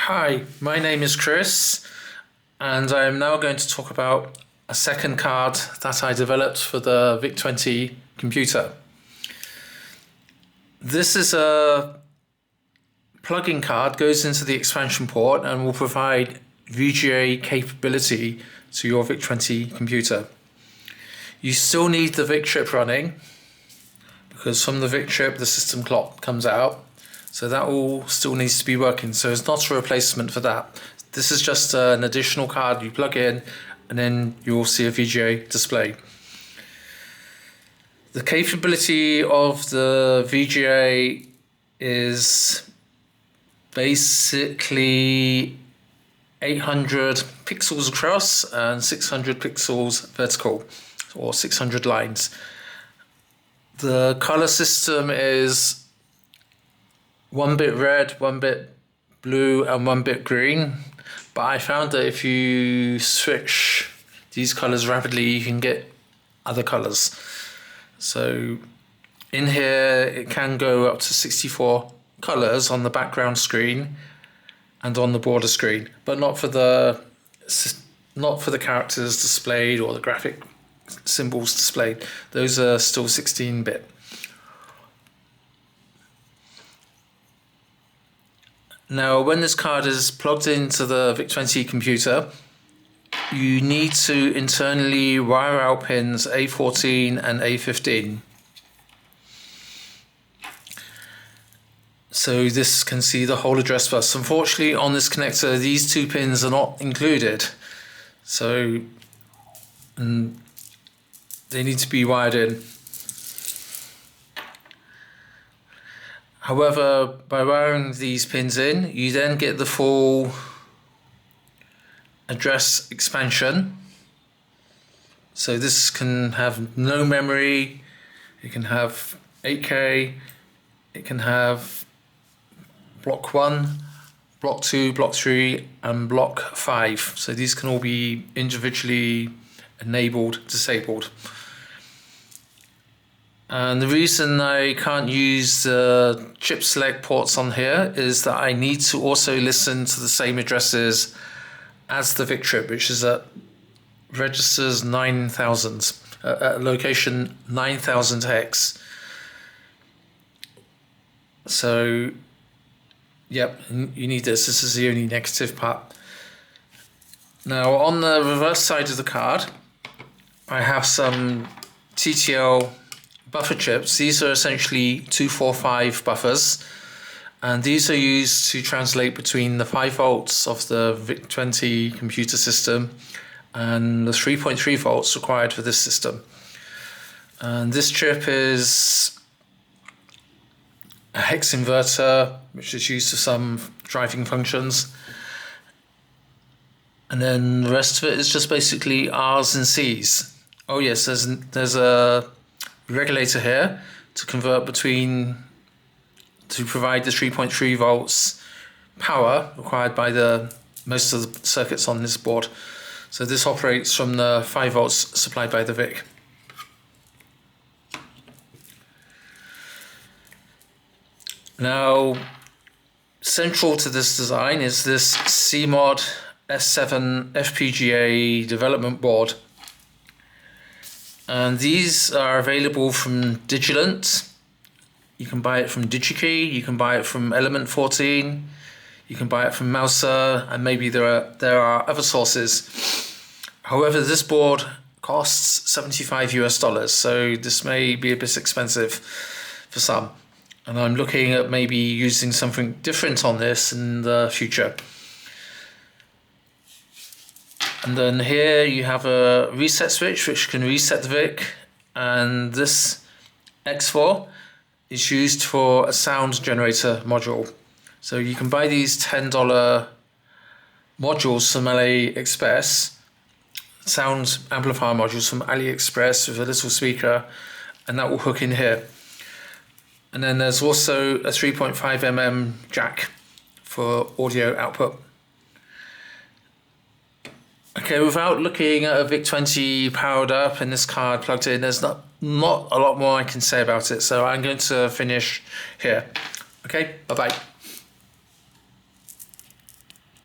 Hi, my name is Chris, and I am now going to talk about a second card that I developed for the VIC20 computer. This is a plug-in card, goes into the expansion port and will provide VGA capability to your VIC20 computer. You still need the VIC chip running, because from the VIC chip the system clock comes out. So that all still needs to be working. So it's not a replacement for that. This is just an additional card you plug in and then you'll see a VGA display. The capability of the VGA is basically 800 pixels across and 600 pixels vertical, or 600 lines. The color system is 1 bit red, 1 bit blue, and 1 bit green. But I found that if you switch these colors rapidly, you can get other colors. So in here, it can go up to 64 colors on the background screen and on the border screen, but not for the characters displayed or the graphic symbols displayed. Those are still 16-bit. Now, when this card is plugged into the VIC20 computer, you need to internally wire out pins A14 and A15. So this can see the whole address bus. Unfortunately, on this connector, these two pins are not included. So they need to be wired in. However, by wiring these pins in, you then get the full address expansion. So this can have no memory, it can have 8K, it can have block 1, block 2, block 3, and block 5. So these can all be individually enabled, disabled. And the reason I can't use the chip select ports on here is that I need to also listen to the same addresses as the VIC chip, which is at registers 9000, at location 9000 hex. So, yep, you need this. This is the only negative part. Now, on the reverse side of the card, I have some TTL buffer chips. These are essentially 245 buffers, and these are used to translate between the 5 volts of the VIC20 computer system and the 3.3 volts required for this system. And this chip is a hex inverter, which is used for some driving functions, and then the rest of it is just basically R's and C's. Oh yes, there's a regulator here to convert to provide the 3.3 volts power required by most of the circuits on this board. So this operates from the 5 volts supplied by the VIC. Now, central to this design is this CMOD S7 FPGA development board. And these are available from Digilant. You can buy it from DigiKey, you can buy it from Element 14, you can buy it from Mouser, and maybe there are other sources. However, this board costs $75 US, so this may be a bit expensive for some. And I'm looking at maybe using something different on this in the future. And then here you have a reset switch which can reset the VIC, and this X4 is used for a sound generator module. So you can buy these $10 modules from AliExpress, sound amplifier modules from AliExpress with a little speaker, and that will hook in here. And then there's also a 3.5mm jack for audio output. Okay, without looking at a VIC20 powered up and this card plugged in, there's not a lot more I can say about it, so I'm going to finish here. Okay, bye-bye.